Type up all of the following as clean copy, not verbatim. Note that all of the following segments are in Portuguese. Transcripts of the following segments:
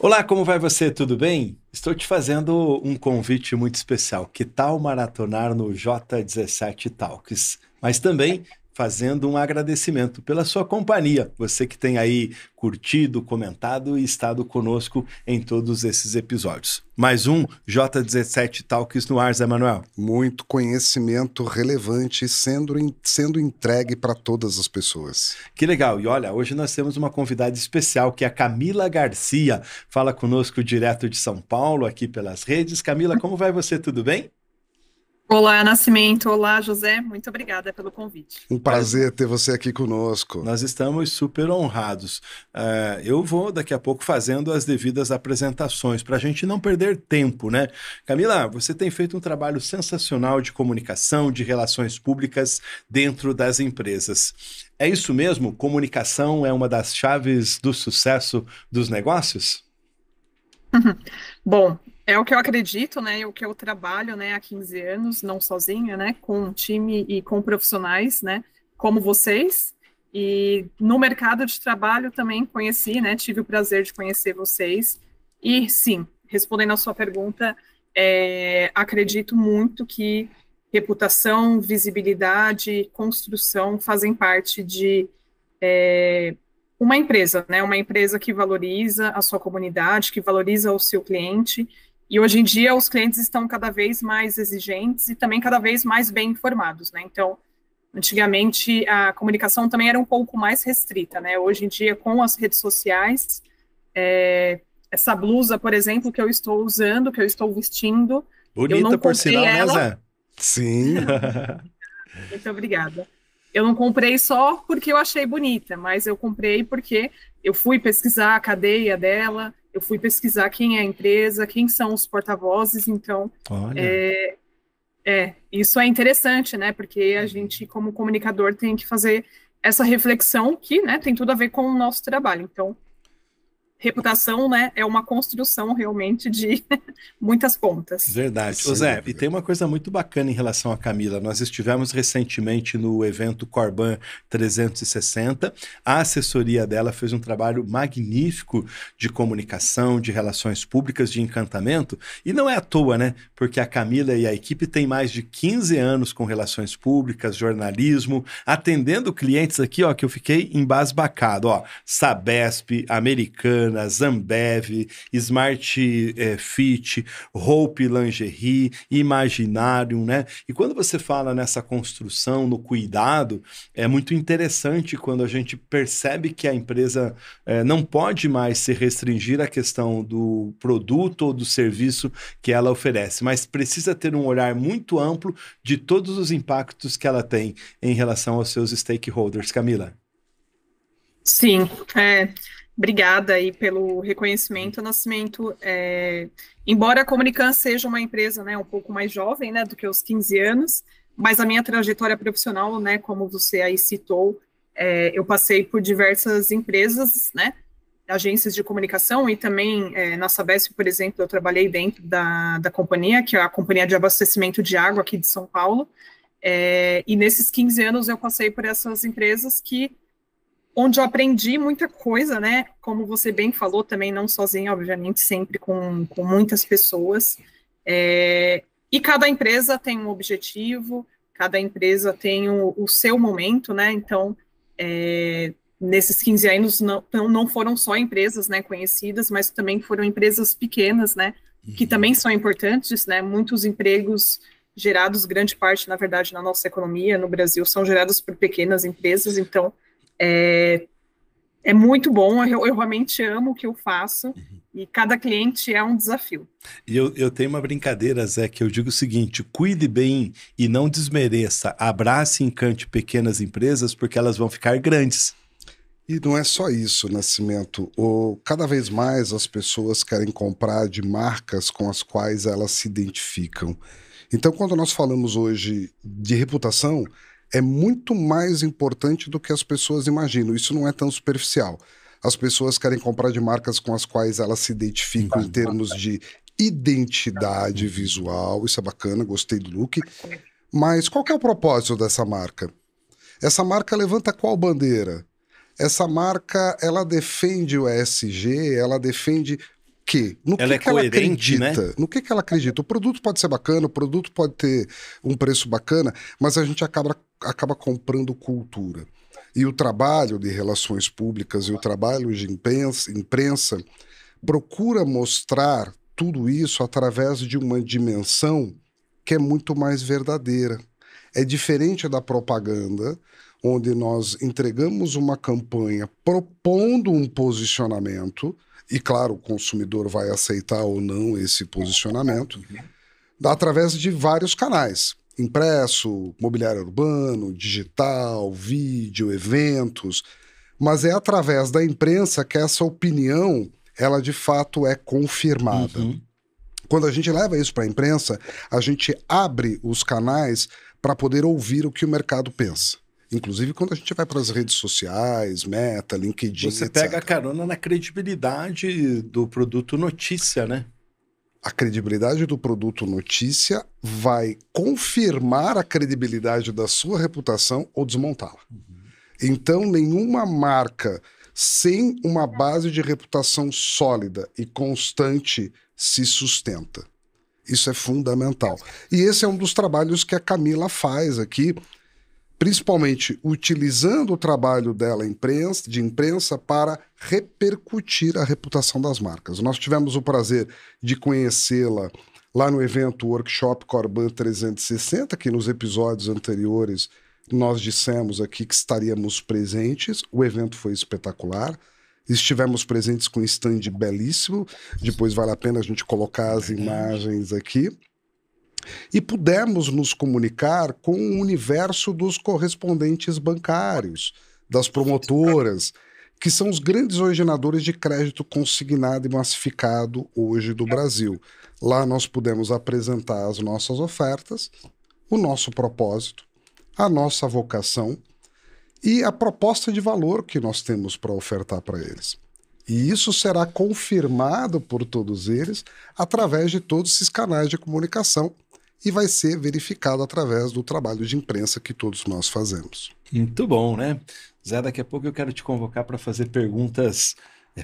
Olá, como vai você? Tudo bem? Estou te fazendo um convite muito especial. Que tal maratonar no J17 Talks? Mas também fazendo um agradecimento pela sua companhia. Você que tem aí curtido, comentado e estado conosco em todos esses episódios. Mais um J17 Talks no ar, Zé Manuel. Muito conhecimento relevante sendo entregue para todas as pessoas. Que legal. E olha, hoje nós temos uma convidada especial, que é a Camila Garcia. Fala conosco direto de São Paulo, aqui pelas redes. Camila, como vai você? Tudo bem? Olá, Nascimento. Olá, José. Muito obrigada pelo convite. Um prazer ter você aqui conosco. Nós estamos super honrados. Eu vou daqui a pouco fazendo as devidas apresentações para a gente não perder tempo, né? Camila, você tem feito um trabalho sensacional de comunicação, de relações públicas dentro das empresas. É isso mesmo? Comunicação é uma das chaves do sucesso dos negócios? Bom, é o que eu acredito, né? É o que eu trabalho, né, há 15 anos, não sozinha, né? Com um time e com profissionais, né? Como vocês. E no mercado de trabalho também conheci, né? Tive o prazer de conhecer vocês. E sim, respondendo a sua pergunta, acredito muito que reputação, visibilidade, construção fazem parte de uma empresa, né? Uma empresa que valoriza a sua comunidade, que valoriza o seu cliente. E hoje em dia os clientes estão cada vez mais exigentes e também cada vez mais bem informados, né? Então, antigamente a comunicação também era um pouco mais restrita, né? Hoje em dia, com as redes sociais, essa blusa, por exemplo, que eu estou usando, que eu estou vestindo, eu Bonita não por comprei sinal, né, ela. Zé? Sim. Muito obrigada. Eu não comprei só porque eu achei bonita, mas eu comprei porque eu fui pesquisar a cadeia dela, eu fui pesquisar quem é a empresa, quem são os porta-vozes, então Olha. isso é interessante, né? Porque a gente, como comunicador, tem que fazer essa reflexão que, né, tem tudo a ver com o nosso trabalho. Então, reputação, né, é uma construção realmente de muitas pontas. Verdade. Ô Sem Zé, e dúvida. tem uma coisa muito bacana em relação a Camila. Nós estivemos recentemente no evento Corban 360. A assessoria dela fez um trabalho magnífico de comunicação, de relações públicas, de encantamento. E não é à toa, né? Porque a Camila e a equipe têm mais de 15 anos com relações públicas, jornalismo, atendendo clientes aqui, ó, que eu fiquei embasbacado, ó. Sabesp, Americanas, Ambev, Smart Fit, Hope Lingerie, Imaginarium, né? E quando você fala nessa construção, no cuidado, é muito interessante quando a gente percebe que a empresa não pode mais se restringir à questão do produto ou do serviço que ela oferece, mas precisa ter um olhar muito amplo de todos os impactos que ela tem em relação aos seus stakeholders. Camila. Sim, obrigada aí pelo reconhecimento, Nascimento. Embora a Comunican seja uma empresa, né, um pouco mais jovem, né, do que os 15 anos, mas a minha trajetória profissional, né, como você aí citou, eu passei por diversas empresas, né, agências de comunicação e também na Sabesp, por exemplo, eu trabalhei dentro da companhia, que é a Companhia de Abastecimento de Água aqui de São Paulo, e nesses 15 anos eu passei por essas empresas onde eu aprendi muita coisa, né? Como você bem falou, também não sozinha, obviamente, sempre com muitas pessoas. E cada empresa tem um objetivo, cada empresa tem o seu momento, né? Então, nesses 15 anos não foram só empresas, né, conhecidas, mas também foram empresas pequenas, né? Que também são importantes, né? Muitos empregos gerados, grande parte, na verdade, na nossa economia, no Brasil, são gerados por pequenas empresas, então é muito bom, eu realmente amo o que eu faço, e cada cliente é um desafio. E eu tenho uma brincadeira, Zé, que eu digo o seguinte: cuide bem e não desmereça, abrace e encante pequenas empresas, porque elas vão ficar grandes. E não é só isso, Nascimento. Cada vez mais as pessoas querem comprar de marcas com as quais elas se identificam. Então, quando nós falamos hoje de reputação, é muito mais importante do que as pessoas imaginam. Isso não é tão superficial. As pessoas querem comprar de marcas com as quais elas se identificam em termos de identidade visual. Isso é bacana, gostei do look. Mas qual que é o propósito dessa marca? Essa marca levanta qual bandeira? Essa marca, ela defende o ESG, ela defende quê? Ela é coerente, né? No que ela acredita? O produto pode ser bacana, o produto pode ter um preço bacana, mas a gente acaba comprando cultura. E o trabalho de relações públicas e o trabalho de imprensa procura mostrar tudo isso através de uma dimensão que é muito mais verdadeira. É diferente da propaganda, onde nós entregamos uma campanha propondo um posicionamento, e claro, o consumidor vai aceitar ou não esse posicionamento, através de vários canais. Impresso, mobiliário urbano, digital, vídeo, eventos, mas é através da imprensa que essa opinião, ela de fato é confirmada. Quando a gente leva isso para a imprensa, a gente abre os canais para poder ouvir o que o mercado pensa. Inclusive quando a gente vai para as redes sociais, Meta, LinkedIn, Você etc. pega a carona na credibilidade do produto notícia, né? A credibilidade do produto notícia vai confirmar a credibilidade da sua reputação ou desmontá-la. Então, nenhuma marca sem uma base de reputação sólida e constante se sustenta. Isso é fundamental. E esse é um dos trabalhos que a Camila faz aqui, principalmente utilizando o trabalho dela de imprensa para repercutir a reputação das marcas. Nós tivemos o prazer de conhecê-la lá no evento Workshop Corban 360, que nos episódios anteriores nós dissemos aqui que estaríamos presentes. O evento foi espetacular. Estivemos presentes com um stand belíssimo. Depois vale a pena a gente colocar as imagens aqui. E pudemos nos comunicar com o universo dos correspondentes bancários, das promotoras, que são os grandes originadores de crédito consignado e massificado hoje do Brasil. Lá nós pudemos apresentar as nossas ofertas, o nosso propósito, a nossa vocação e a proposta de valor que nós temos para ofertar para eles. E isso será confirmado por todos eles através de todos esses canais de comunicação e vai ser verificado através do trabalho de imprensa que todos nós fazemos. Muito bom, né? Zé, daqui a pouco eu quero te convocar para fazer perguntas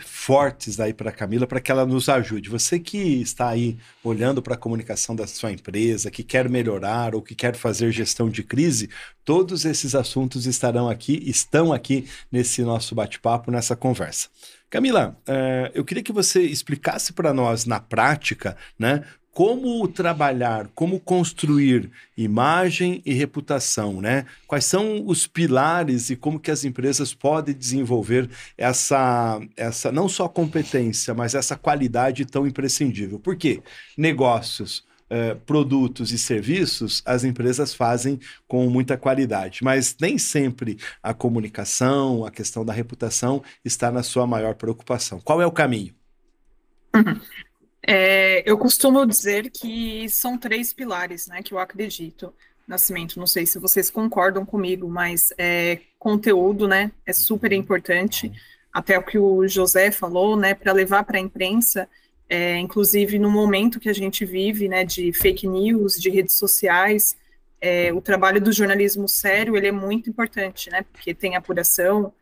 fortes aí para a Camila, para que ela nos ajude. Você que está aí olhando para a comunicação da sua empresa, que quer melhorar ou que quer fazer gestão de crise, todos esses assuntos estão aqui nesse nosso bate-papo, nessa conversa. Camila, eu queria que você explicasse para nós na prática, né, como trabalhar, como construir imagem e reputação, né? Quais são os pilares e como que as empresas podem desenvolver essa não só competência, mas essa qualidade tão imprescindível. Por quê? Negócios, produtos e serviços, as empresas fazem com muita qualidade, mas nem sempre a comunicação, a questão da reputação está na sua maior preocupação. Qual é o caminho? Eu costumo dizer que são 3 pilares, né, que eu acredito. Nascimento, não sei se vocês concordam comigo, mas conteúdo, né, é super importante. Até o que o José falou, né, para levar para a imprensa, inclusive no momento que a gente vive, né, de fake news, de redes sociais, o trabalho do jornalismo sério, ele é muito importante, né, porque tem apuração,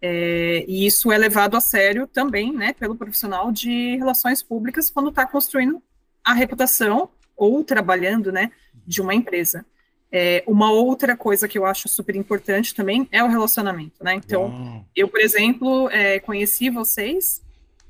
e isso é levado a sério também, né, pelo profissional de relações públicas quando está construindo a reputação ou trabalhando, né, de uma empresa. Uma outra coisa que eu acho super importante também é o relacionamento, né, então, eu, por exemplo, conheci vocês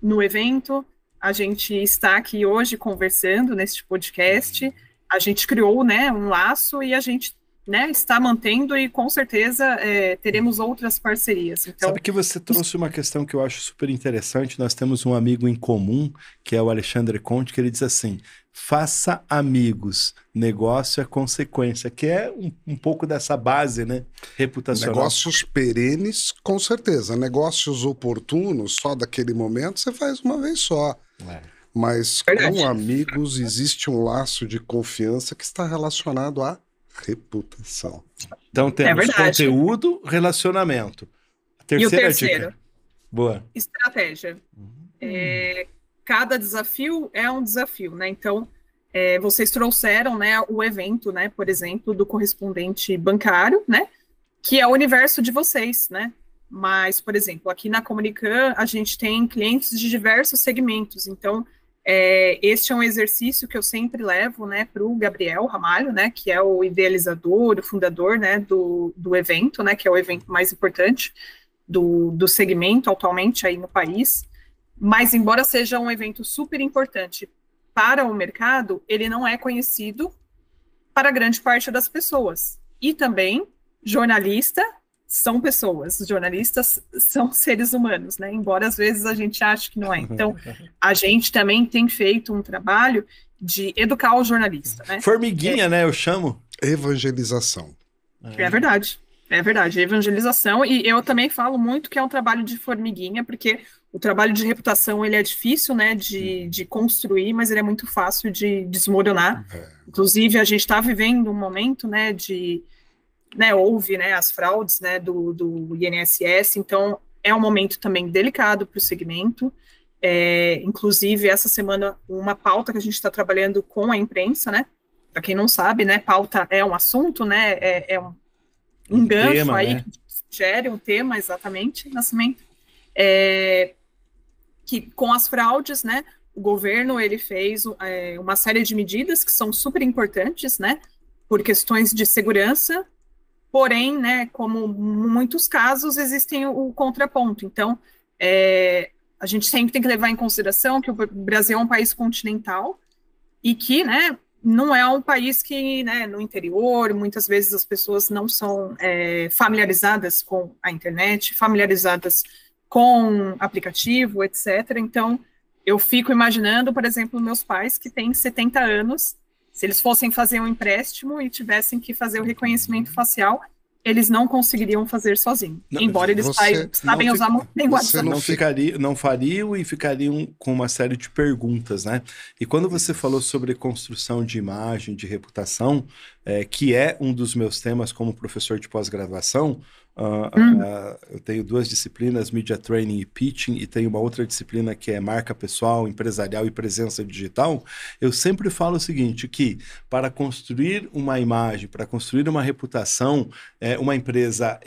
no evento, a gente está aqui hoje conversando neste podcast, a gente criou, né, um laço e a gente, né, está mantendo e com certeza teremos outras parcerias. Então, sabe que você trouxe uma questão que eu acho super interessante. Nós temos um amigo em comum, que é o Alexandre Conte, que ele diz assim: faça amigos, negócio é consequência, que é um pouco dessa base, né, reputacional. Negócios perenes, com certeza. Negócios oportunos, só daquele momento, você faz uma vez só. Mas com amigos existe um laço de confiança que está relacionado à reputação. Então temos conteúdo, relacionamento. E o terceiro? Dica. Boa. Estratégia. Cada desafio é um desafio, né? Então, vocês trouxeram, né, o evento, né, por exemplo, do correspondente bancário, né, que é o universo de vocês, né? Mas, por exemplo, aqui na Comunicam, a gente tem clientes de diversos segmentos. Então, este é um exercício que eu sempre levo, né, para o Gabriel Ramalho, né, que é o idealizador, o fundador, né, do evento, né, que é o evento mais importante do segmento atualmente aí no país. Mas, embora seja um evento super importante para o mercado, ele não é conhecido para grande parte das pessoas. E também, jornalista são pessoas, jornalistas são seres humanos, né? Embora às vezes a gente ache que não é. Então, a gente também tem feito um trabalho de educar o jornalista, né? Formiguinha, né? Eu chamo. Evangelização. É verdade. É verdade, evangelização, e eu também falo muito que é um trabalho de formiguinha, porque o trabalho de reputação, ele é difícil, né, de construir, mas ele é muito fácil de desmoronar. Inclusive, a gente está vivendo um momento, né, houve, né, as fraudes, né, do INSS, então é um momento também delicado para o segmento. Inclusive, essa semana, uma pauta que a gente está trabalhando com a imprensa, né, para quem não sabe, né, pauta é um assunto, né, um gancho tema, aí, né? Que gere um tema, exatamente, Nascimento, que com as fraudes, né, o governo, ele fez uma série de medidas que são super importantes, né, por questões de segurança, porém, né, como muitos casos, existem o contraponto. Então, a gente sempre tem que levar em consideração que o Brasil é um país continental e que, né, não é um país que, né, no interior, muitas vezes as pessoas não são familiarizadas com a internet, familiarizadas com aplicativo, etc. Então, eu fico imaginando, por exemplo, meus pais que têm 70 anos, se eles fossem fazer um empréstimo e tivessem que fazer o reconhecimento facial, eles não conseguiriam fazer sozinhos, embora eles sabem usar bem o WhatsApp. Não fariam e ficariam com uma série de perguntas, né? E quando você falou sobre construção de imagem, de reputação, que é um dos meus temas como professor de pós-graduação, eu tenho 2 disciplinas, Media Training e Pitching, e tenho uma outra disciplina que é marca pessoal, empresarial e presença digital. Eu sempre falo o seguinte, que para construir uma imagem, para construir uma reputação, uma empresa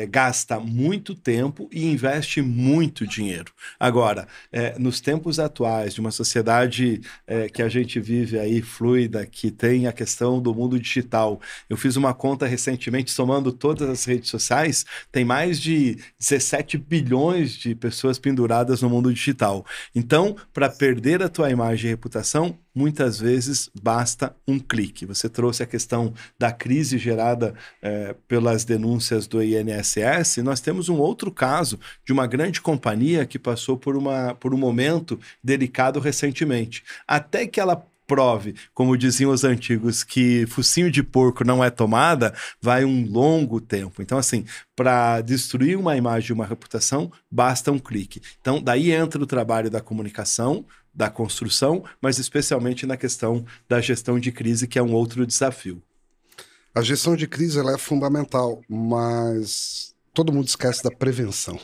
gasta muito tempo e investe muito dinheiro. Agora, nos tempos atuais, de uma sociedade que a gente vive aí, fluida, que tem a questão do mundo digital, eu fiz uma conta recentemente, somando todas as redes sociais, tem mais de 17 bilhões de pessoas penduradas no mundo digital. Então, para perder a tua imagem e reputação, muitas vezes basta um clique. Você trouxe a questão da crise gerada pelas denúncias do INSS. Nós temos um outro caso de uma grande companhia que passou por um momento delicado recentemente. Até que ela prove, como diziam os antigos, que focinho de porco não é tomada, vai um longo tempo. Então, assim, para destruir uma imagem e uma reputação, basta um clique. Então, daí entra o trabalho da comunicação, da construção, mas especialmente na questão da gestão de crise, que é um outro desafio. A gestão de crise ela é fundamental, mas todo mundo esquece da prevenção.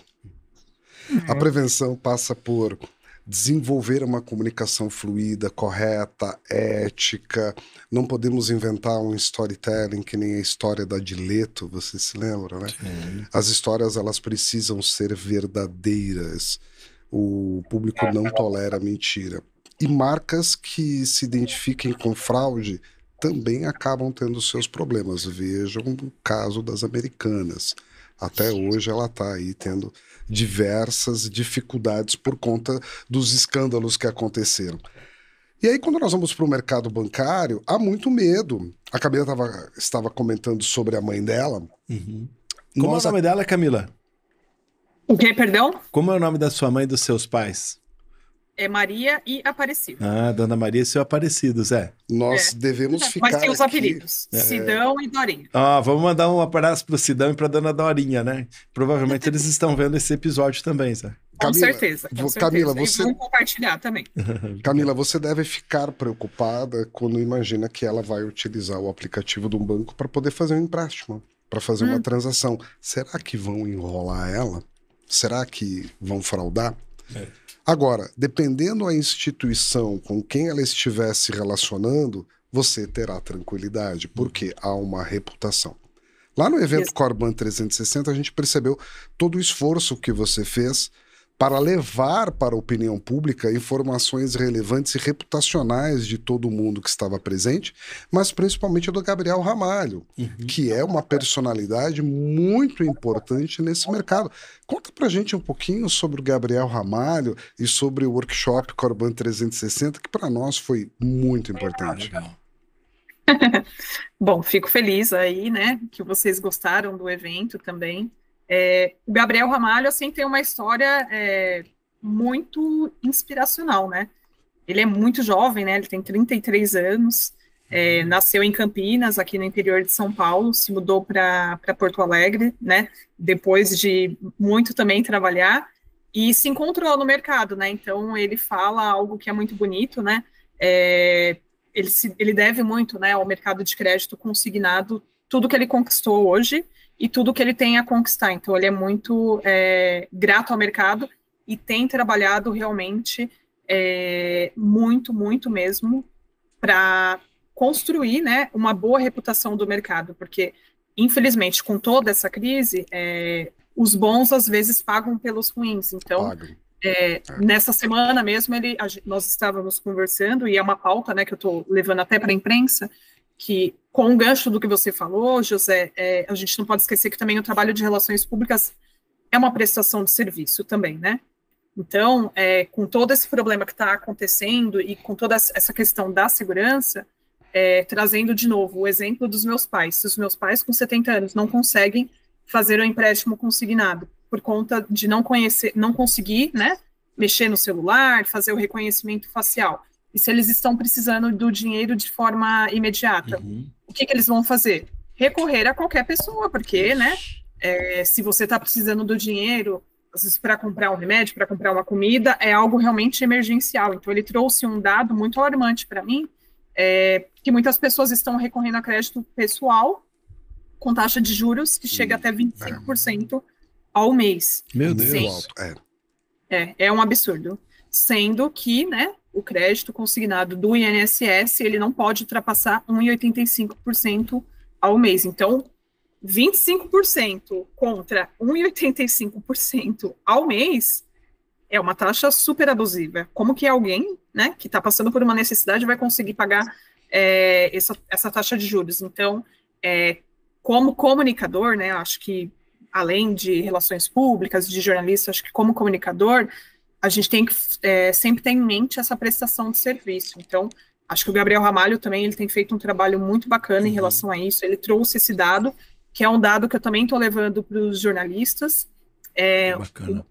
A prevenção passa por desenvolver uma comunicação fluida, correta, ética. Não podemos inventar um storytelling que nem a história da Dileto, você se lembra, né? Sim. As histórias, elas precisam ser verdadeiras. O público não tolera mentira. E marcas que se identifiquem com fraude também acabam tendo seus problemas. Vejam o caso das Americanas. Até hoje ela está aí tendo diversas dificuldades por conta dos escândalos que aconteceram. E aí, quando nós vamos para o mercado bancário, há muito medo. A Camila estava comentando sobre a mãe dela. Uhum. Como é o nome dela, Camila? O quê, perdão? Como é o nome da sua mãe e dos seus pais? É Maria e Aparecido. Dona Maria e seu Aparecido, Zé. Nós devemos ficar. Mas tem os apelidos, Sidão e Dorinha. Vamos mandar um abraço pro Sidão e pra Dona Dorinha, né? Provavelmente eles estão vendo esse episódio também, Zé. Com certeza. Camila, você... Vamos compartilhar também. Camila, você deve ficar preocupada quando imagina que ela vai utilizar o aplicativo de um banco para poder fazer um empréstimo, para fazer uma transação. Será que vão enrolar ela? Será que vão fraudar? Agora, dependendo da instituição com quem ela estiver se relacionando, você terá tranquilidade, porque há uma reputação. Lá no evento Corban 360, a gente percebeu todo o esforço que você fez para levar para a opinião pública informações relevantes e reputacionais de todo mundo que estava presente, mas principalmente do Gabriel Ramalho, que é uma personalidade muito importante nesse mercado. Conta pra gente um pouquinho sobre o Gabriel Ramalho e sobre o workshop Corban 360, que para nós foi muito importante. Bom, fico feliz aí, né, que vocês gostaram do evento também. O Gabriel Ramalho, assim, tem uma história muito inspiracional, né? Ele é muito jovem, né? Ele tem 33 anos, nasceu em Campinas, aqui no interior de São Paulo, se mudou para Porto Alegre, né? Depois de muito também trabalhar, e se encontrou no mercado, né? Então, ele fala algo que é muito bonito, né? Ele deve muito, né, ao mercado de crédito consignado, tudo que ele conquistou hoje, e tudo que ele tem a conquistar. Então, ele é muito grato ao mercado e tem trabalhado realmente muito, muito mesmo para construir, né, uma boa reputação do mercado, porque, infelizmente, com toda essa crise, os bons, às vezes, pagam pelos ruins. Então, nessa semana mesmo, nós estávamos conversando, e é uma pauta, né, que eu estou levando até para a imprensa, que, com o gancho do que você falou, José, a gente não pode esquecer que também o trabalho de relações públicas é uma prestação de serviço também, né? Então, com todo esse problema que está acontecendo e com toda essa questão da segurança, trazendo de novo o exemplo dos meus pais. Se os meus pais com 70 anos não conseguem fazer o empréstimo consignado por conta de não conseguir, né, mexer no celular, fazer o reconhecimento facial, e se eles estão precisando do dinheiro de forma imediata, o que eles vão fazer? Recorrer a qualquer pessoa, porque, né, se você está precisando do dinheiro, às vezes para comprar um remédio, para comprar uma comida, é algo realmente emergencial. Então, ele trouxe um dado muito alarmante para mim, que muitas pessoas estão recorrendo a crédito pessoal com taxa de juros que chega até 25% ao mês. Meu Deus! É um absurdo. Sendo que, né, o crédito consignado do INSS, ele não pode ultrapassar 1,85% ao mês. Então, 25% contra 1,85% ao mês é uma taxa super abusiva. Como que alguém, né, que está passando por uma necessidade vai conseguir pagar essa taxa de juros? Então, como comunicador, né, acho que além de relações públicas, de jornalista, acho que como comunicador, a gente tem que sempre ter em mente essa prestação de serviço. Então, acho que o Gabriel Ramalho também ele tem feito um trabalho muito bacana em relação a isso. Ele trouxe esse dado, que é um dado que eu também estou levando para os jornalistas. Bacana.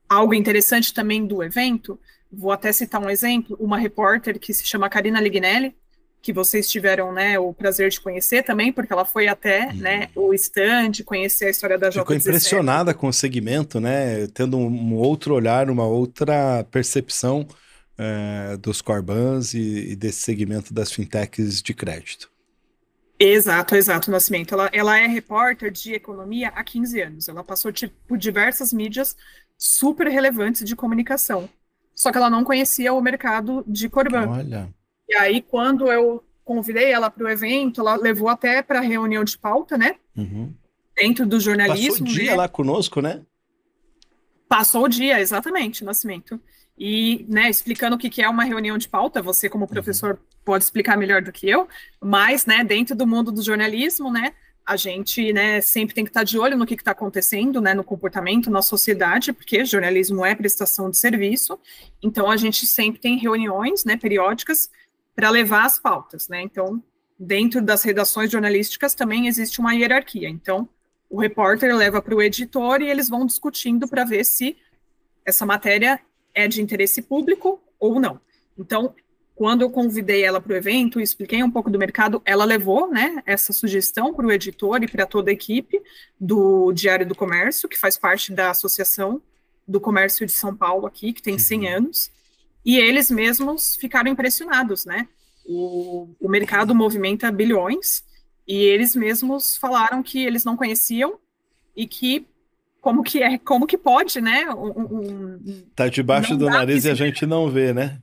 Algo interessante também do evento, vou até citar um exemplo, uma repórter que se chama Karina Lignelli, que vocês tiveram, né, o prazer de conhecer também, porque ela foi até, né, o stand, conhecer a história da J17. Ficou impressionada com o segmento, né, tendo um outro olhar, uma outra percepção dos Corbans e desse segmento das fintechs de crédito. Exato, Nascimento. Ela é repórter de economia há 15 anos. Ela passou por diversas mídias super relevantes de comunicação. Só que ela não conhecia o mercado de Corban. Olha. E aí, quando eu convidei ela para o evento, ela levou até para a reunião de pauta, né? Dentro do jornalismo. Passou o dia lá conosco, né? Passou o dia, exatamente, Nascimento. E, né, explicando o que é uma reunião de pauta, você como professor pode explicar melhor do que eu, mas, né, dentro do mundo do jornalismo, né, a gente, né, sempre tem que estar de olho no que está acontecendo, né, no comportamento, na sociedade, porque jornalismo é prestação de serviço, então a gente sempre tem reuniões, né, periódicas para levar as pautas, né, então, dentro das redações jornalísticas também existe uma hierarquia, então, o repórter leva para o editor e eles vão discutindo para ver se essa matéria é de interesse público ou não. Então, quando eu convidei ela para o evento e expliquei um pouco do mercado, ela levou, né, essa sugestão para o editor e para toda a equipe do Diário do Comércio, que faz parte da Associação do Comércio de São Paulo aqui, que tem 100 anos, e eles mesmos ficaram impressionados, né? O mercado movimenta bilhões, e eles mesmos falaram que eles não conheciam e que como que pode, né? Tá debaixo do nariz e a gente não vê, né?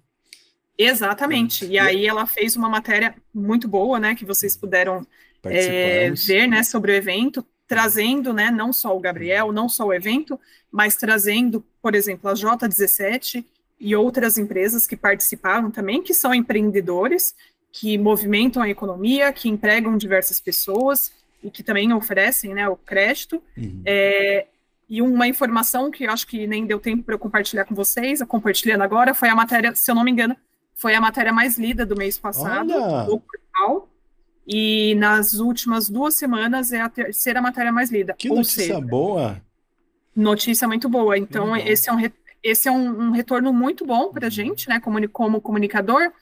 Exatamente. E aí ela fez uma matéria muito boa, né? Que vocês puderam ver, né, sobre o evento, trazendo, né, não só o Gabriel, não só o evento, mas trazendo, por exemplo, a J17 e outras empresas que participaram também, que são empreendedores, que movimentam a economia, que empregam diversas pessoas e que também oferecem, né, o crédito. E uma informação que eu acho que nem deu tempo para eu compartilhar com vocês, compartilhando agora, foi a matéria, se eu não me engano, foi a matéria mais lida do mês passado, do portal, e nas últimas 2 semanas é a terceira matéria mais lida. Que notícia boa! Notícia muito boa. Então, esse é um retorno muito bom para a gente, né, como comunicador,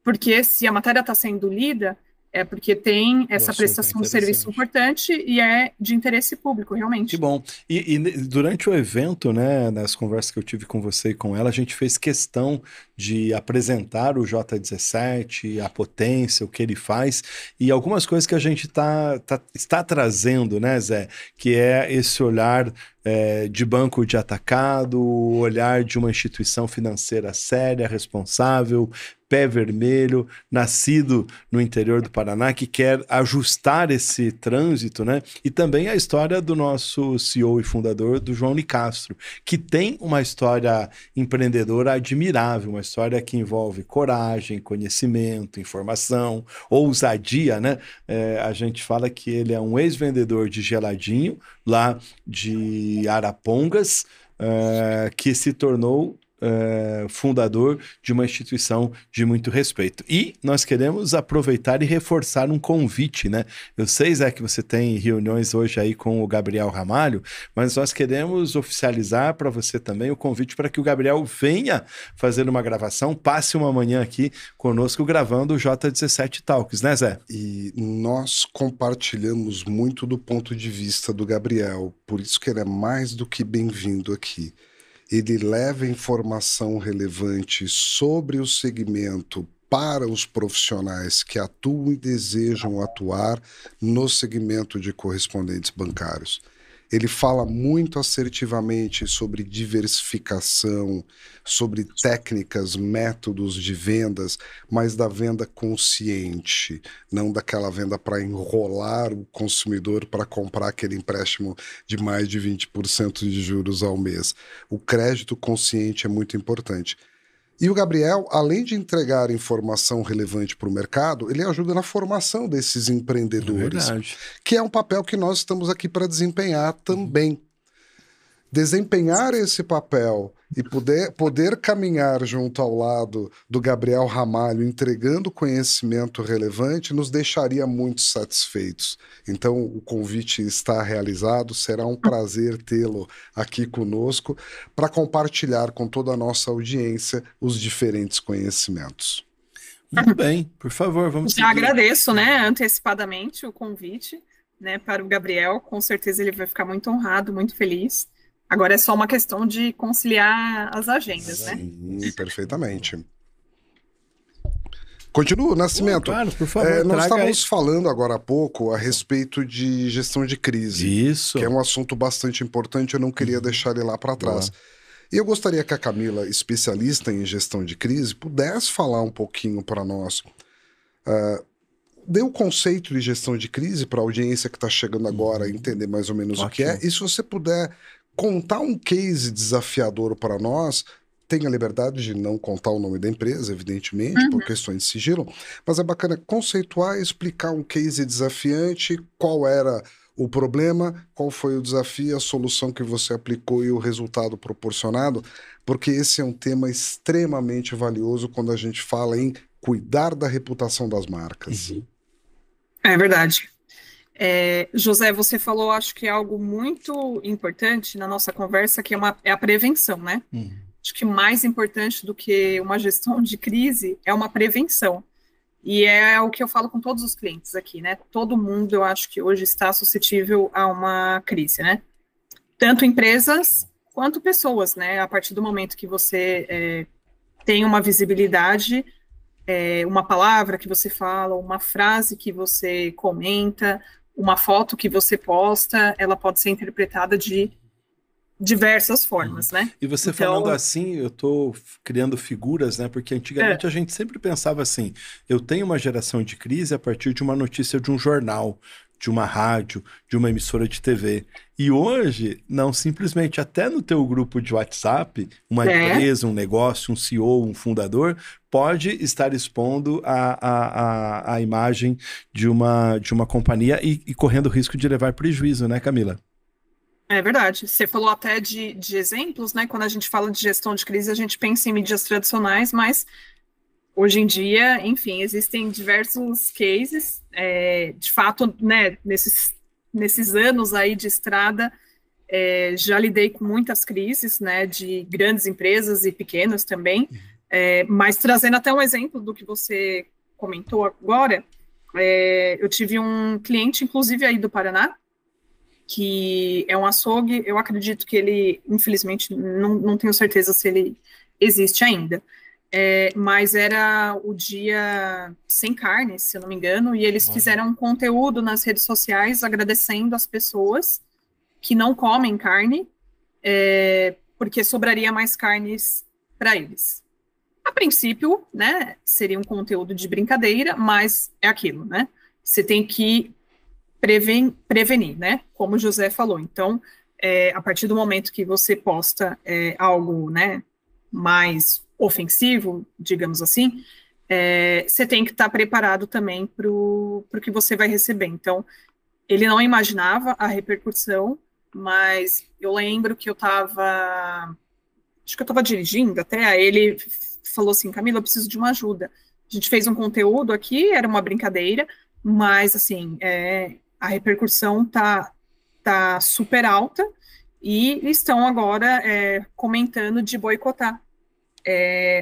porque se a matéria está sendo lida, é porque tem essa prestação de serviço importante e é de interesse público, realmente. Que bom. E durante o evento, né, nas conversas que eu tive com você e com ela, a gente fez questão de apresentar o J17, a potência, o que ele faz, e algumas coisas que a gente está trazendo, né, Zé? Que é esse olhar de banco de atacado, o olhar de uma instituição financeira séria, responsável, pé vermelho, nascido no interior do Paraná, que quer ajustar esse trânsito, né? E também a história do nosso CEO e fundador, do João Nicastro, que tem uma história empreendedora admirável, uma história que envolve coragem, conhecimento, informação, ousadia, né? A gente fala que ele é um ex-vendedor de geladinho, lá de Arapongas, que se tornou fundador de uma instituição de muito respeito. E nós queremos aproveitar e reforçar um convite, né? Eu sei, Zé, que você tem reuniões hoje aí com o Gabriel Ramalho, mas nós queremos oficializar para você também o convite para que o Gabriel venha fazer uma gravação, passe uma manhã aqui conosco gravando o J17 Talks, né, Zé? E nós compartilhamos muito do ponto de vista do Gabriel, por isso que ele é mais do que bem-vindo aqui. Ele leva informação relevante sobre o segmento para os profissionais que atuam e desejam atuar no segmento de correspondentes bancários. Ele fala muito assertivamente sobre diversificação, sobre técnicas, métodos de vendas, mas da venda consciente, não daquela venda para enrolar o consumidor para comprar aquele empréstimo de mais de 20% de juros ao mês. O crédito consciente é muito importante. E o Gabriel, além de entregar informação relevante para o mercado, ele ajuda na formação desses empreendedores, que é um papel que nós estamos aqui para desempenhar também. Desempenhar esse papel e poder caminhar junto ao lado do Gabriel Ramalho, entregando conhecimento relevante, nos deixaria muito satisfeitos. Então, o convite está realizado, será um prazer tê-lo aqui conosco para compartilhar com toda a nossa audiência os diferentes conhecimentos. Muito bem, por favor, vamos seguir. Já agradeço, né, antecipadamente o convite, né, para o Gabriel, com certeza ele vai ficar muito honrado, muito feliz. Agora é só uma questão de conciliar as agendas, né? Sim, perfeitamente. Continua, Nascimento. Claro, por favor. Nós estávamos falando agora há pouco a respeito de gestão de crise. Isso. Que é um assunto bastante importante, eu não queria deixar ele lá para trás. E eu gostaria que a Camila, especialista em gestão de crise, pudesse falar um pouquinho para nós. Dê o conceito de gestão de crise para a audiência que está chegando agora entender mais ou menos o que é. E se você puder contar um case desafiador para nós, tenha a liberdade de não contar o nome da empresa, evidentemente, por questões de sigilo, mas é bacana conceituar e explicar um case desafiante, qual era o problema, qual foi o desafio, a solução que você aplicou e o resultado proporcionado, porque esse é um tema extremamente valioso quando a gente fala em cuidar da reputação das marcas. É verdade. José, você falou, acho que é algo muito importante na nossa conversa, que é a prevenção, né? Acho que mais importante do que uma gestão de crise é uma prevenção. E é o que eu falo com todos os clientes aqui, né? Todo mundo, eu acho que hoje está suscetível a uma crise, né? Tanto empresas quanto pessoas, né? A partir do momento que você tem uma visibilidade, uma palavra que você fala, uma frase que você comenta, uma foto que você posta, ela pode ser interpretada de diversas formas, né? E você Então, falando assim, eu estou criando figuras, né? Porque antigamente a gente sempre pensava assim: eu tenho uma geração de crise a partir de uma notícia de um jornal, de uma rádio, de uma emissora de TV. E hoje, não, simplesmente até no teu grupo de WhatsApp, uma empresa, um negócio, um CEO, um fundador, pode estar expondo a imagem de uma companhia e correndo risco de levar prejuízo, né, Camila? é verdade. Você falou até de exemplos, né? Quando a gente fala de gestão de crise, a gente pensa em mídias tradicionais, mas hoje em dia, enfim, existem diversos cases. De fato, né, nesses anos aí de estrada, já lidei com muitas crises, né, de grandes empresas e pequenas também. Mas trazendo até um exemplo do que você comentou agora, eu tive um cliente, inclusive aí do Paraná, que é um açougue. Eu acredito que ele, infelizmente, não tenho certeza se ele existe ainda, mas era o dia sem carne, se eu não me engano, e eles fizeram um conteúdo nas redes sociais agradecendo as pessoas que não comem carne, porque sobraria mais carnes para eles. A princípio, né, seria um conteúdo de brincadeira, mas é aquilo, né? Você tem que prevenir, né? Como o José falou. Então, a partir do momento que você posta algo, né, mais ofensivo, digamos assim, você tem que estar preparado também para o que você vai receber. Então, ele não imaginava a repercussão, mas eu lembro que acho que eu estava dirigindo até, aí ele falou assim: Camila, eu preciso de uma ajuda. A gente fez um conteúdo aqui, era uma brincadeira, mas, assim, a repercussão tá super alta e estão agora comentando de boicotar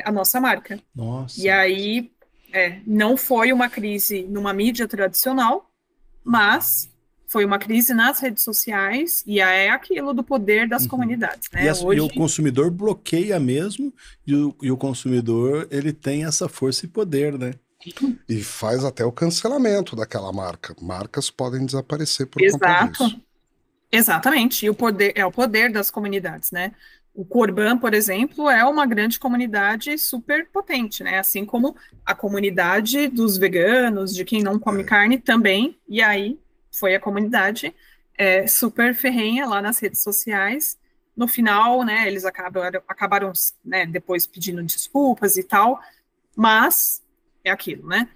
a nossa marca. Nossa. E aí, não foi uma crise numa mídia tradicional, mas foi uma crise nas redes sociais, e é aquilo do poder das comunidades, né? E o consumidor bloqueia mesmo, e o consumidor, ele tem essa força e poder, né? E faz até o cancelamento daquela marca. Marcas podem desaparecer por conta Exato. disso. Exatamente, e o poder das comunidades, né? O Corban, por exemplo, é uma grande comunidade super potente, né? Assim como a comunidade dos veganos, de quem não come carne também, e aí foi a comunidade super ferrenha lá nas redes sociais. No final, né, eles acabaram né, depois pedindo desculpas e tal, mas é aquilo, né?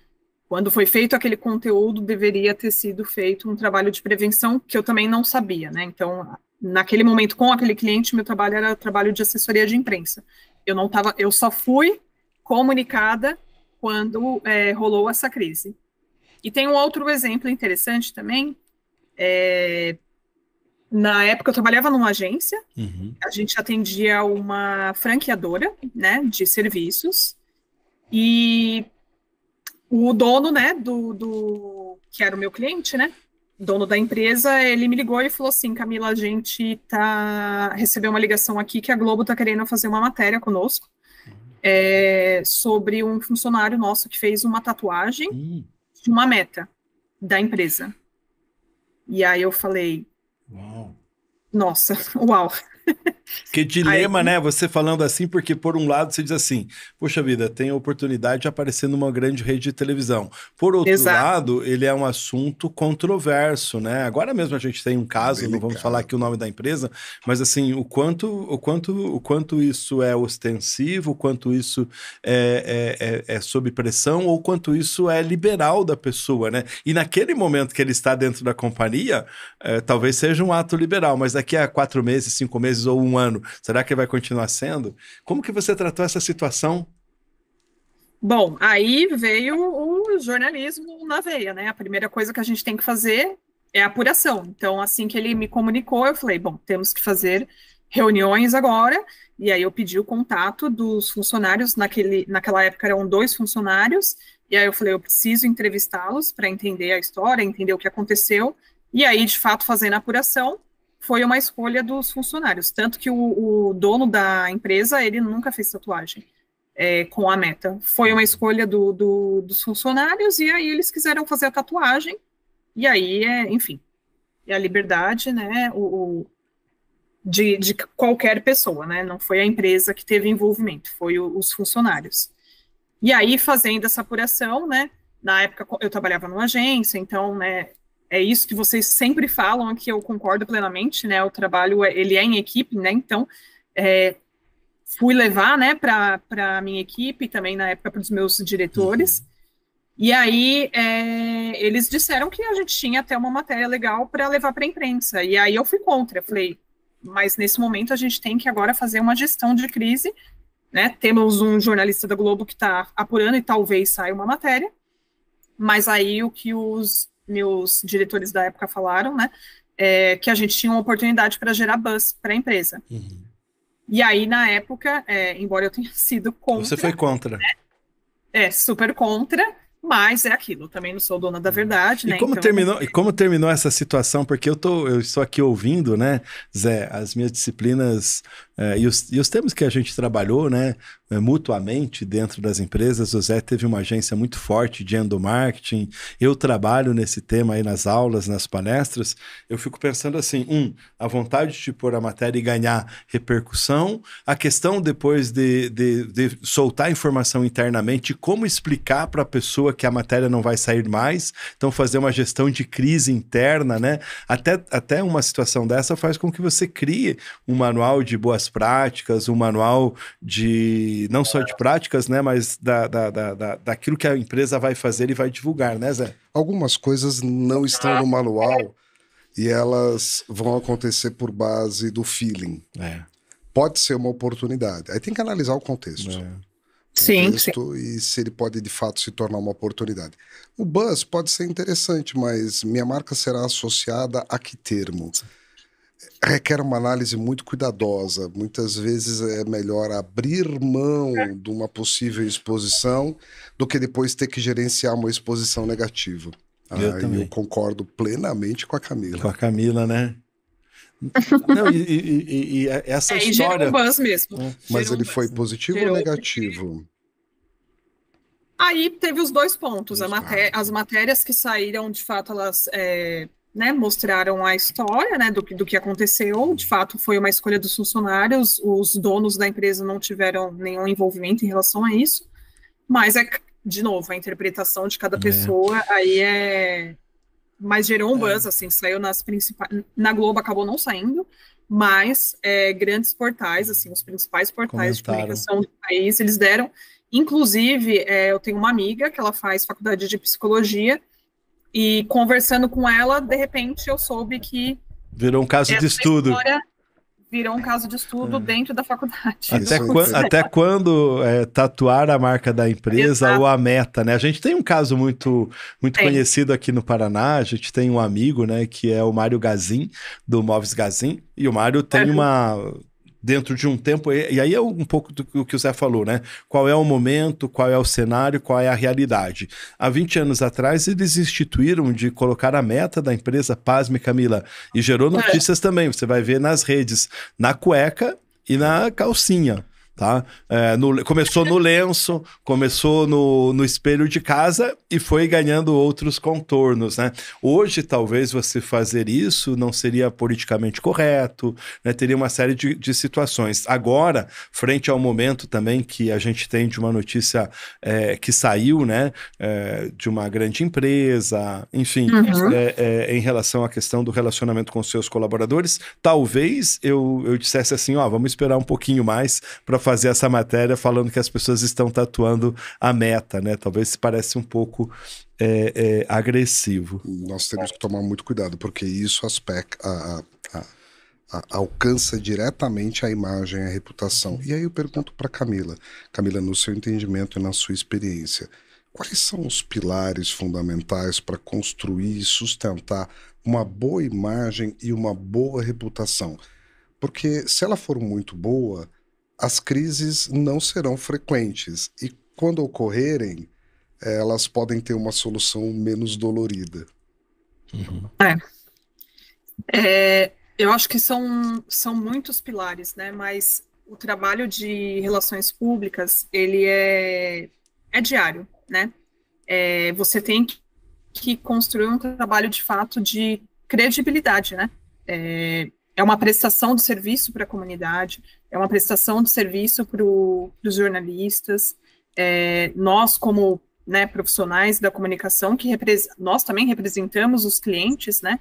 Quando foi feito aquele conteúdo, deveria ter sido feito um trabalho de prevenção que eu também não sabia, né? Então, naquele momento, com aquele cliente, meu trabalho era trabalho de assessoria de imprensa. Eu só fui comunicada quando rolou essa crise. E tem um outro exemplo interessante também. Na época, eu trabalhava numa agência, a gente atendia uma franqueadora, né, de serviços, e o dono, né, que era o meu cliente, né, dono da empresa, ele me ligou e falou assim: Camila, a gente recebeu uma ligação aqui que a Globo tá querendo fazer uma matéria conosco sobre um funcionário nosso que fez uma tatuagem de uma meta da empresa. E aí eu falei: Uau. Nossa, uau. Que dilema, né? Você falando assim, porque por um lado você diz assim: poxa vida, tem a oportunidade de aparecer numa grande rede de televisão. Por outro lado, ele é um assunto controverso, né? Agora mesmo a gente tem um caso, não vamos falar aqui o nome da empresa, mas assim, o quanto isso é ostensivo, o quanto isso é sob pressão, ou quanto isso é liberal da pessoa, né? E naquele momento que ele está dentro da companhia, talvez seja um ato liberal, mas daqui a 4 meses, 5 meses ou um ano, será que vai continuar sendo? Como que você tratou essa situação? Bom, aí veio o jornalismo na veia, né? A primeira coisa que a gente tem que fazer é a apuração. Então, assim que ele me comunicou, eu falei: bom, temos que fazer reuniões agora. E aí eu pedi o contato dos funcionários. Naquela época eram 2 funcionários. E aí eu falei: eu preciso entrevistá-los para entender a história, entender o que aconteceu. E aí, de fato, fazendo a apuração, foi uma escolha dos funcionários. Tanto que o dono da empresa, ele nunca fez tatuagem com a meta. Foi uma escolha dos funcionários, e aí eles quiseram fazer a tatuagem, e aí, enfim, é a liberdade, né, de qualquer pessoa, né? Não foi a empresa que teve envolvimento, foi os funcionários. E aí, fazendo essa apuração, né? Na época eu trabalhava numa agência, então, né? É isso que vocês sempre falam, que eu concordo plenamente, né? O trabalho, ele é em equipe, né? Então, fui levar, né, para a minha equipe, também na época para os meus diretores. E aí, eles disseram que a gente tinha até uma matéria legal para levar para a imprensa. E aí eu fui contra. Eu falei, mas nesse momento a gente tem que agora fazer uma gestão de crise, né? Temos um jornalista da Globo que está apurando e talvez saia uma matéria. Mas aí o que os meus diretores da época falaram, né, é que a gente tinha uma oportunidade para gerar buzz para a empresa. E aí, na época, embora eu tenha sido contra... Você foi contra. Né, super contra, mas é aquilo, eu também não sou dona da verdade, né? E como terminou essa situação? Porque eu estou aqui ouvindo, né, Zé, as minhas disciplinas e os temas que a gente trabalhou, né, mutuamente dentro das empresas. O Zé teve uma agência muito forte de endomarketing, eu trabalho nesse tema aí nas aulas, nas palestras. Eu fico pensando assim, a vontade de pôr a matéria e ganhar repercussão, a questão depois de soltar informação internamente, como explicar para a pessoa que a matéria não vai sair mais, então fazer uma gestão de crise interna, né? Até uma situação dessa faz com que você crie um manual de boas práticas, um manual de não só de práticas, né, mas daquilo que a empresa vai fazer e vai divulgar, né, Zé? Algumas coisas não estão no manual e elas vão acontecer por base do feeling. Pode ser uma oportunidade. Aí tem que analisar o contexto. Sim. E se ele pode de fato se tornar uma oportunidade. O buzz pode ser interessante, mas minha marca será associada a que termo? Requer uma análise muito cuidadosa. Muitas vezes é melhor abrir mão de uma possível exposição do que depois ter que gerenciar uma exposição negativa. Eu concordo plenamente com a Camila. Com a Camila, né? Não, e essa história... gerou um buzz mesmo. Mas ele foi positivo ou negativo? Aí teve os dois pontos. As matérias que saíram, de fato, elas né, mostraram a história, né, do que aconteceu. De fato, foi uma escolha dos funcionários. Os donos da empresa não tiveram nenhum envolvimento em relação a isso. Mas, de novo, a interpretação de cada pessoa aí Mas gerou um buzz, assim, saiu nas principais... Na Globo acabou não saindo, mas grandes portais, assim, os principais portais de comunicação do país, eles deram... Inclusive, eu tenho uma amiga que ela faz faculdade de psicologia e conversando com ela, de repente, eu soube que... Virou um caso de estudo. Virou um caso de estudo dentro da faculdade. Até quando tatuar a marca da empresa ou a meta, né? A gente tem um caso muito conhecido aqui no Paraná, a gente tem um amigo, né, que é o Mário Gazin, do Móveis Gazin, e o Mário tem dentro de um tempo, e aí é um pouco do que o Zé falou, né? Qual é o momento, qual é o cenário, qual é a realidade. Há 20 anos atrás, eles instituíram de colocar a meta da empresa, pasme, Camila, e gerou notícias também. Você vai ver nas redes, na cueca e na calcinha. Tá? Começou no lenço, começou no espelho de casa e foi ganhando outros contornos, né? Hoje, talvez você fazer isso não seria politicamente correto, né? Teria uma série de situações. Agora, frente ao momento também que a gente tem de uma notícia que saiu, né? De uma grande empresa, enfim, em relação à questão do relacionamento com seus colaboradores, talvez eu dissesse assim, vamos esperar um pouquinho mais para fazer essa matéria falando que as pessoas estão tatuando a meta, né? Talvez se parece um pouco agressivo. Nós temos que tomar muito cuidado, porque isso alcança diretamente a imagem, a reputação. E aí eu pergunto para Camila, no seu entendimento e na sua experiência, quais são os pilares fundamentais para construir e sustentar uma boa imagem e uma boa reputação? Porque se ela for muito boa, as crises não serão frequentes e, quando ocorrerem, elas podem ter uma solução menos dolorida. Eu acho que são muitos pilares, né? Mas o trabalho de relações públicas, ele é diário, né? Você tem que construir um trabalho, de fato, de credibilidade, né? é uma prestação de serviço para a comunidade, é uma prestação de serviço para os jornalistas. Nós, como, né, profissionais da comunicação, nós também representamos os clientes, né,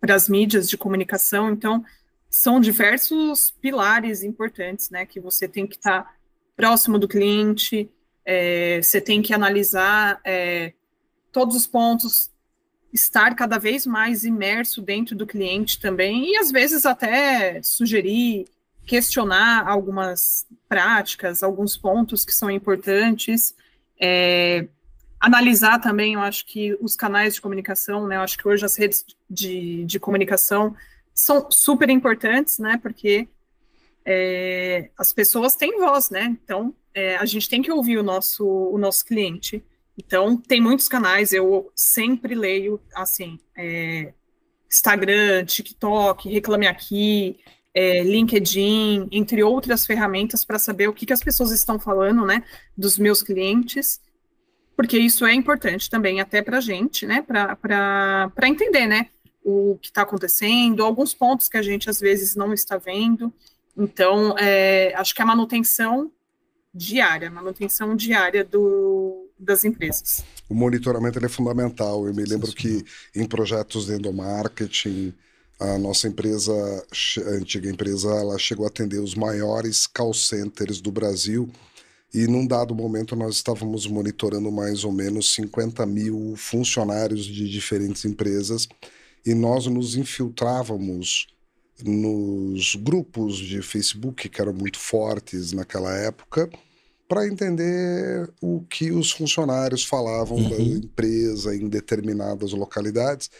para as mídias de comunicação. Então, são diversos pilares importantes, né, que você tem que estar próximo do cliente, você tem que analisar todos os pontos, estar cada vez mais imerso dentro do cliente também, e às vezes até sugerir, questionar algumas práticas, alguns pontos que são importantes, analisar também, eu acho que os canais de comunicação, né, eu acho que hoje as redes de comunicação são super importantes, né, porque as pessoas têm voz, né, então a gente tem que ouvir o nosso cliente. Então, tem muitos canais, eu sempre leio, assim, Instagram, TikTok, Reclame Aqui, LinkedIn, entre outras ferramentas, para saber o que as pessoas estão falando, né, dos meus clientes, porque isso é importante também até para a gente, né, para entender, né, o que está acontecendo, alguns pontos que a gente, às vezes, não está vendo. Então, acho que a manutenção diária das empresas. O monitoramento ele é fundamental. Eu me lembro que em projetos de endomarketing, a nossa empresa, a antiga empresa, ela chegou a atender os maiores call centers do Brasil, e num dado momento nós estávamos monitorando mais ou menos 50 mil funcionários de diferentes empresas, e nós nos infiltrávamos nos grupos de Facebook, que eram muito fortes naquela época, para entender o que os funcionários falavam da empresa em determinadas localidades,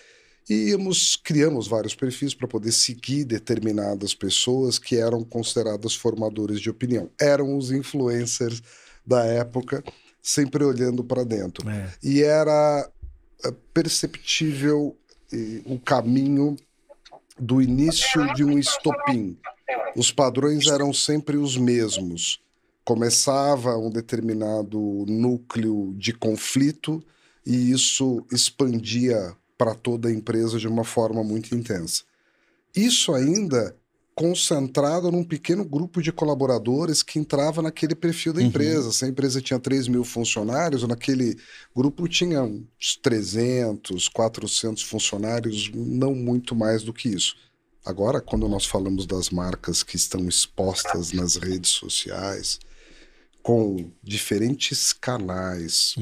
e criamos vários perfis para poder seguir determinadas pessoas que eram consideradas formadores de opinião. Eram os influencers da época, sempre olhando para dentro. E era perceptível o caminho do início de um estopim. Os padrões eram sempre os mesmos. Começava um determinado núcleo de conflito e isso expandia para toda a empresa de uma forma muito intensa. Isso ainda concentrado num pequeno grupo de colaboradores que entrava naquele perfil da empresa. Se a empresa tinha 3 mil funcionários, naquele grupo tinha uns 300, 400 funcionários, não muito mais do que isso. Agora, quando nós falamos das marcas que estão expostas nas redes sociais, com diferentes canais,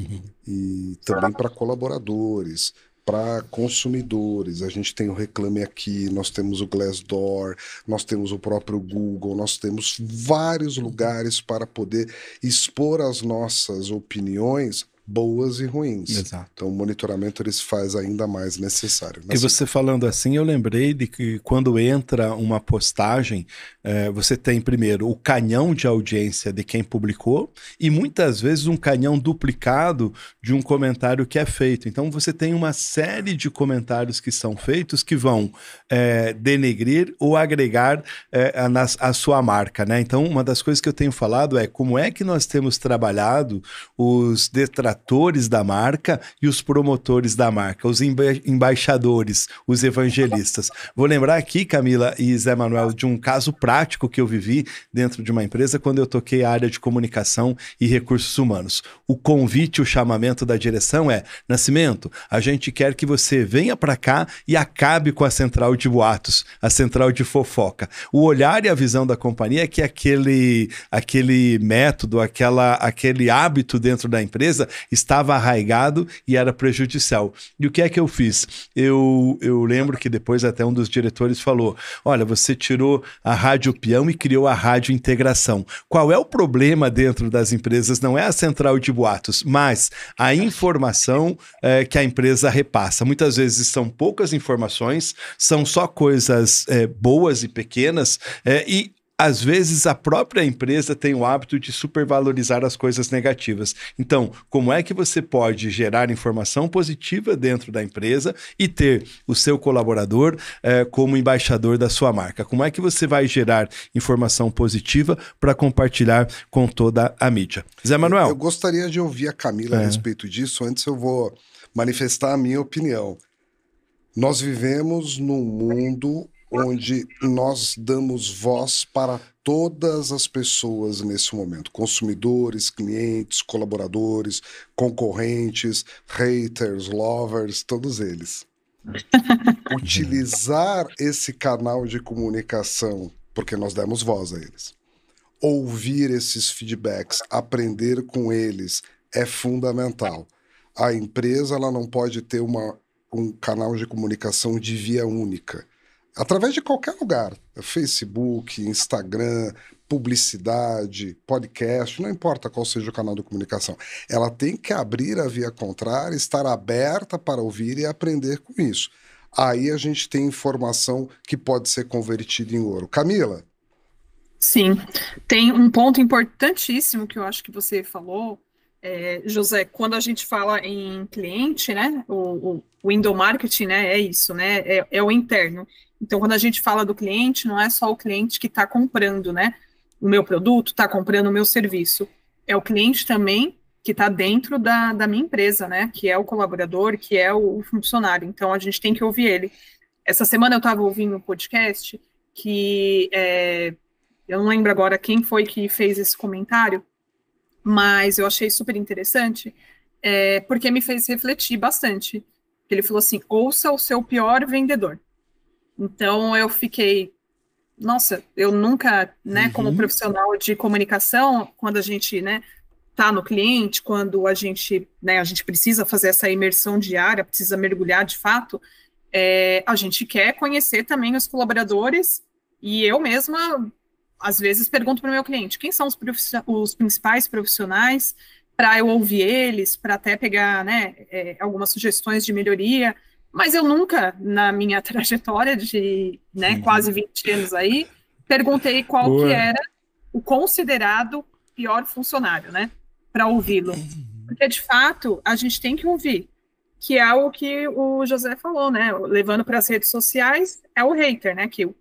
e também para colaboradores, para consumidores, a gente tem o Reclame Aqui, nós temos o Glassdoor, nós temos o próprio Google, nós temos vários lugares para poder expor as nossas opiniões, boas e ruins. Exato. Então o monitoramento ele se faz ainda mais necessário. E você falando assim, eu lembrei de que quando entra uma postagem, você tem primeiro o canhão de audiência de quem publicou e muitas vezes um canhão duplicado de um comentário que é feito. Então você tem uma série de comentários que são feitos que vão denegrir ou agregar a sua marca, né? Então uma das coisas que eu tenho falado é como é que nós temos trabalhado os detratores da marca e os promotores da marca, os embaixadores, os evangelistas. Vou lembrar aqui, Camila e Zé Manuel, de um caso prático que eu vivi dentro de uma empresa quando eu toquei a área de comunicação e recursos humanos. O convite, o chamamento da direção é: Nascimento, a gente quer que você venha para cá e acabe com a central de boatos, a central de fofoca. O olhar e a visão da companhia é que aquele método, aquele hábito dentro da empresa estava arraigado e era prejudicial. E o que é que eu fiz? Eu lembro que depois até um dos diretores falou: olha, você tirou a Rádio Peão e criou a Rádio Integração. Qual é o problema dentro das empresas? Não é a central de boatos, mas a informação que a empresa repassa. Muitas vezes são poucas informações, são só coisas boas e pequenas, e às vezes a própria empresa tem o hábito de supervalorizar as coisas negativas. Então, como é que você pode gerar informação positiva dentro da empresa e ter o seu colaborador como embaixador da sua marca? Como é que você vai gerar informação positiva para compartilhar com toda a mídia? Zé Manuel? Eu gostaria de ouvir a Camila a respeito disso. Antes eu vou manifestar a minha opinião. Nós vivemos num mundo onde nós damos voz para todas as pessoas nesse momento, consumidores, clientes, colaboradores, concorrentes, haters, lovers, todos eles. Utilizar esse canal de comunicação, porque nós demos voz a eles. Ouvir esses feedbacks, aprender com eles é fundamental. A empresa ela não pode ter um canal de comunicação de via única. Através de qualquer lugar, Facebook, Instagram, publicidade, podcast, não importa qual seja o canal de comunicação. Ela tem que abrir a via contrária, estar aberta para ouvir e aprender com isso. Aí a gente tem informação que pode ser convertida em ouro. Camila? Sim, tem um ponto importantíssimo que eu acho que você falou, José, quando a gente fala em cliente, né, o window marketing, né, é isso, né, é o interno. Então, quando a gente fala do cliente, não é só o cliente que está comprando, né, o meu produto, está comprando o meu serviço. É o cliente também que está dentro da minha empresa, né, que é o colaborador, que é o funcionário. Então, a gente tem que ouvir ele. Essa semana eu estava ouvindo um podcast que eu não lembro agora quem foi que fez esse comentário, mas eu achei super interessante, porque me fez refletir bastante. Ele falou assim, ouça o seu pior vendedor. Então, eu fiquei, nossa, eu nunca, né, como profissional de comunicação, quando a gente, né, tá no cliente, quando a gente precisa fazer essa imersão diária, precisa mergulhar de fato, a gente quer conhecer também os colaboradores, e eu mesma, às vezes, pergunto para o meu cliente, quem são os principais profissionais, para eu ouvir eles, para até pegar, né, algumas sugestões de melhoria. Mas eu nunca, na minha trajetória de, né, quase 20 anos aí, perguntei qual que era o considerado pior funcionário, né, para ouvi-lo. Porque, de fato, a gente tem que ouvir, que é o que o José falou, né, levando para as redes sociais, é o hater, né, que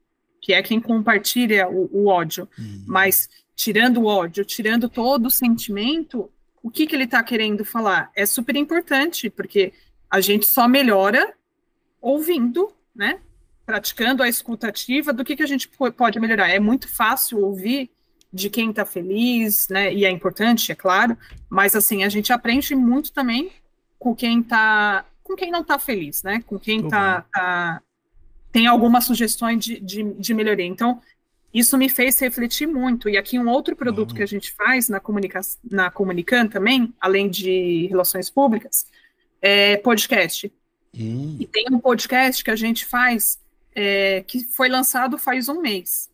é quem compartilha o ódio. Mas, tirando o ódio, tirando todo o sentimento, o que ele está querendo falar? É super importante, porque a gente só melhora ouvindo, né, praticando a escuta ativa, do que a gente pode melhorar. É muito fácil ouvir de quem está feliz, né, e é importante, é claro, mas, assim, a gente aprende muito também com quem não está feliz, né, com quem tem algumas sugestões de melhoria. Então, isso me fez refletir muito. E aqui um outro produto que a gente faz na Comunicam também, além de relações públicas, é podcast. E tem um podcast que a gente faz, que foi lançado faz um mês.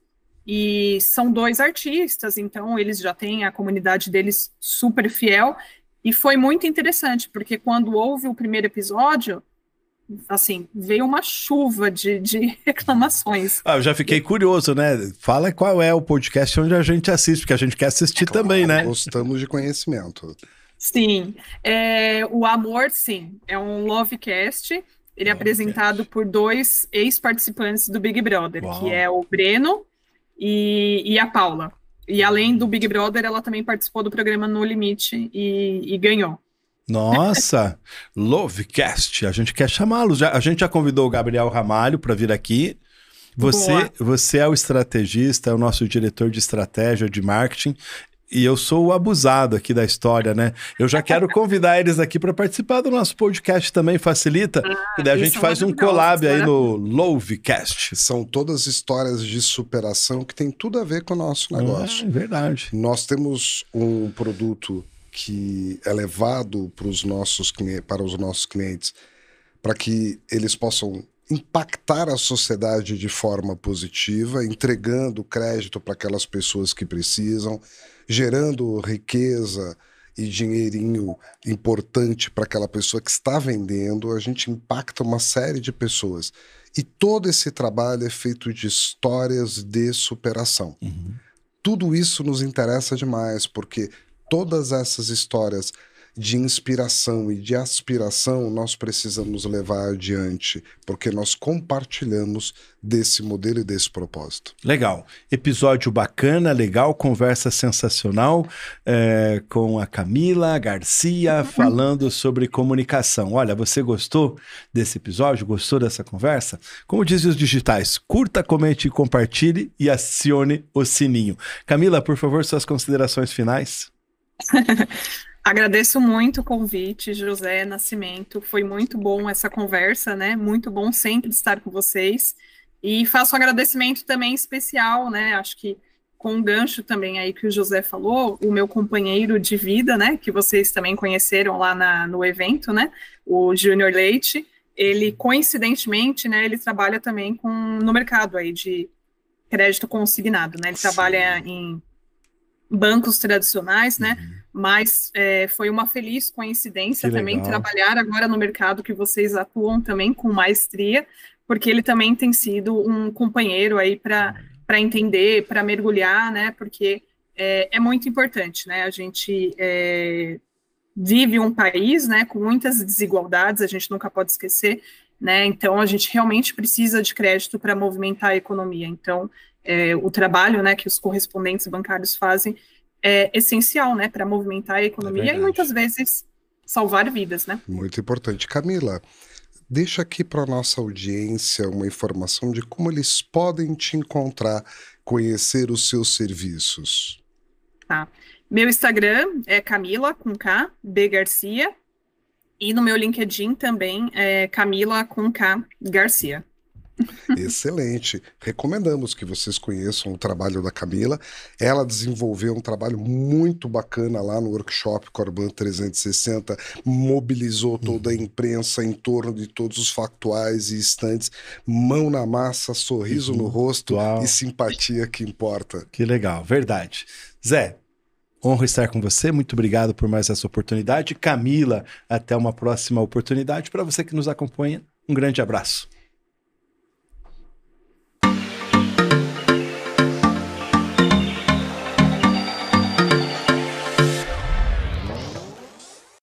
E são 2 artistas, então eles já têm a comunidade deles super fiel. E foi muito interessante, porque quando houve o primeiro episódio, assim, veio uma chuva de reclamações. Eu já fiquei curioso, né? Fala qual é o podcast onde a gente assiste, porque a gente quer assistir também, né? Gostamos de conhecimento. Sim, o Amor, sim, é um Lovecast, ele é apresentado por 2 ex-participantes do Big Brother, que é o Breno e a Paula. E além do Big Brother, ela também participou do programa No Limite e ganhou. Nossa, Lovecast, a gente quer chamá-los. A gente já convidou o Gabriel Ramalho para vir aqui. Você é o estrategista, é o nosso diretor de estratégia de marketing. E eu sou o abusado aqui da história, né? Eu já quero convidar eles aqui para participar do nosso podcast também, facilita. E daí a gente faz um collab aí no Lovecast. São todas histórias de superação que tem tudo a ver com o nosso negócio. É verdade. Nós temos um produto que é levado para os nossos clientes, para que eles possam impactar a sociedade de forma positiva, entregando crédito para aquelas pessoas que precisam, gerando riqueza e dinheirinho importante para aquela pessoa que está vendendo. A gente impacta uma série de pessoas. E todo esse trabalho é feito de histórias de superação. Tudo isso nos interessa demais, porque todas essas histórias de inspiração e de aspiração nós precisamos levar adiante, porque nós compartilhamos desse modelo e desse propósito. Legal. Episódio bacana, legal, conversa sensacional com a Camila Garcia falando sobre comunicação. Olha, você gostou desse episódio? Gostou dessa conversa? Como dizem os digitais, curta, comente, compartilhe e acione o sininho. Camila, por favor, suas considerações finais. Agradeço muito o convite, José Nascimento. Foi muito bom essa conversa, né? Muito bom sempre estar com vocês. E faço um agradecimento também especial, né? Acho que com um gancho também aí que o José falou, o meu companheiro de vida, né? Que vocês também conheceram lá no evento, né? O Júnior Leite. Ele, coincidentemente, né? Ele trabalha também no mercado aí de crédito consignado, né? Ele trabalha em bancos tradicionais, né? Mas foi uma feliz coincidência também trabalhar agora no mercado que vocês atuam também com maestria, porque ele também tem sido um companheiro aí para entender, para mergulhar, né? Porque é muito importante, né? A gente vive um país, né? Com muitas desigualdades, a gente nunca pode esquecer, né? Então a gente realmente precisa de crédito para movimentar a economia. Então o trabalho, né, que os correspondentes bancários fazem é essencial, né, para movimentar a economia e muitas vezes salvar vidas, né? Muito importante. Camila, deixa aqui para a nossa audiência uma informação de como eles podem te encontrar, conhecer os seus serviços. Tá. Meu Instagram é Camila, com K, B Garcia, e no meu LinkedIn também é Camila, com K, Garcia. Excelente. Recomendamos que vocês conheçam o trabalho da Camila. Ela desenvolveu um trabalho muito bacana lá no workshop Corban 360, mobilizou toda a imprensa em torno de todos os factuais e estantes, mão na massa, sorriso no rosto e simpatia que importa. Que legal, verdade. Zé, honra estar com você, muito obrigado por mais essa oportunidade. Camila, até uma próxima oportunidade. Para você que nos acompanha, um grande abraço.